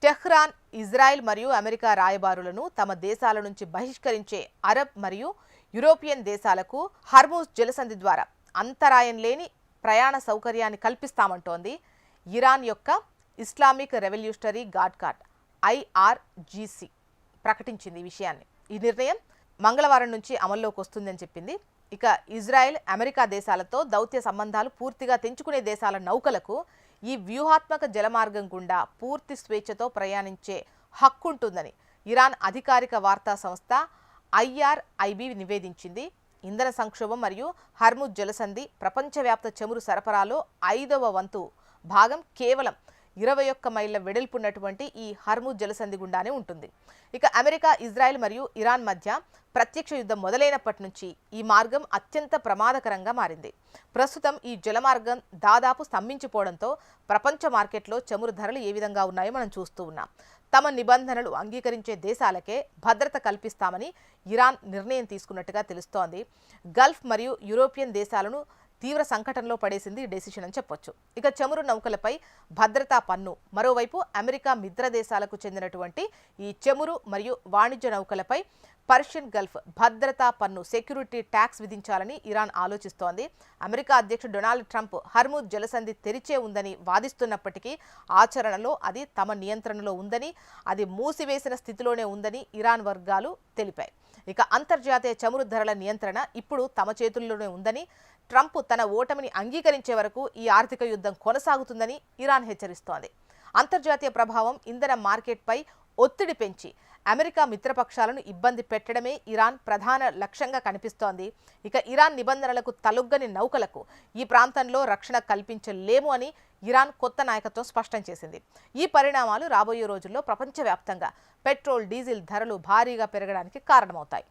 Tehran Israel మరియు America రాయబారులను తమ దేశాల నుంచి బహిష్కరించే అరబ్ మరియు యూరోపియన్ దేశాలకు హర్ముజ్ జలసంధి ద్వారా అంతరాయం లేని ప్రయాణ సౌకర్యాన్ని కల్పిస్తామంటోంది ఇరాన్ యొక్క ఇస్లామిక్ రెవల్యూషనరీ గార్డ్ కార్డ్ IRGC ప్రకటించింది ఈ విషయాన్ని. ఈ నిర్ణయం మంగళవారం నుంచి అమల్లోకి వస్తుందని చెప్పింది. ఇక ఇజ్రాయెల్ అమెరికా దేశాలతో దౌత్య సంబంధాలు పూర్తిగా తెంచుకునే దేశాల నౌకలకు ఈ వ్యూహాత్మక జలమార్గం గుండా పూర్తి స్వేచ్ఛతో ప్రయాణించే హక్కు ఉంటుందని ఇరాన్ అధికారిక వార్తా సంస్థ IRIB నివేదించింది. ఇంధన సంక్షోభం మరియు హర్ముజ్ జలసంధి ప్రపంచవ్యాప్త చమురు సరఫరాలో 5వ వంతు భాగం కేవలం 21 మైళ్ళ వెడల్పున్నటువంటి ఈ హర్ముజ్ జలసంధి గుండానే ఉంటుంది. ఇక అమెరికా, ఇజ్రాయెల్ మరియు ఇరాన్ మధ్య ప్రత్యక్ష యుద్ధం మొదలైనప్పటి నుంచి ఈ మార్గం అత్యంత ప్రమాదకరంగా మారింది. ప్రస్తుతం ఈ జలమార్గం దాదాపు స్తంభించిపోవడంతో ప్రపంచ మార్కెట్లో చమురు ధరలు ఏ విధంగా ఉన్నాయో మనం చూస్తూ ఉన్నాం. తమ నిబంధనలు అంగీకరించే దేశాలకే భద్రత కల్పిస్తామని ఇరాన్ నిర్ణయం తీసుకున్నట్టుగా తెలుస్తోంది. గల్ఫ్ మరియు యూరోపియన్ దేశాలను తీవ్ర సంకటంలో పడేసింది ఈ డెసిషన్ అని చెప్పొచ్చు. ఇక చమురు నౌకలపై భద్రతా పన్ను, మరోవైపు అమెరికా మిత్ర దేశాలకు చెందినటువంటి ఈ చమురు మరియు వాణిజ్య నౌకలపై పర్షియన్ గల్ఫ్ భద్రతా పన్ను సెక్యూరిటీ ట్యాక్స్ విధించాలని ఇరాన్ ఆలోచిస్తోంది. అమెరికా అధ్యక్షుడు డొనాల్డ్ ట్రంప్ హర్ముజ్ జలసంధి తెరిచే ఉందని వాదిస్తున్నప్పటికీ ఆచరణలో అది తమ నియంత్రణలో ఉందని, అది మూసివేసిన స్థితిలోనే ఉందని ఇరాన్ వర్గాలు తెలిపాయి. ఇక అంతర్జాతీయ చమురు ధరల నియంత్రణ ఇప్పుడు తమ చేతుల్లోనే ఉందని, ట్రంప్ తన ఓటమిని అంగీకరించే వరకు ఈ ఆర్థిక యుద్ధం కొనసాగుతుందని ఇరాన్ హెచ్చరిస్తోంది. అంతర్జాతీయ ప్రభావం ఇంధన మార్కెట్పై ఒత్తిడి పెంచి అమెరికా మిత్రపక్షాలను ఇబ్బంది పెట్టడమే ఇరాన్ ప్రధాన లక్ష్యంగా కనిపిస్తోంది. ఇక ఇరాన్ నిబంధనలకు తలొగ్గని నౌకలకు ఈ ప్రాంతంలో రక్షణ కల్పించలేము అని ఇరాన్ కొత్త నాయకత్వం స్పష్టం చేసింది. ఈ పరిణామాలు రాబోయే రోజుల్లో ప్రపంచవ్యాప్తంగా పెట్రోల్, డీజిల్ ధరలు భారీగా పెరగడానికి కారణమవుతాయి.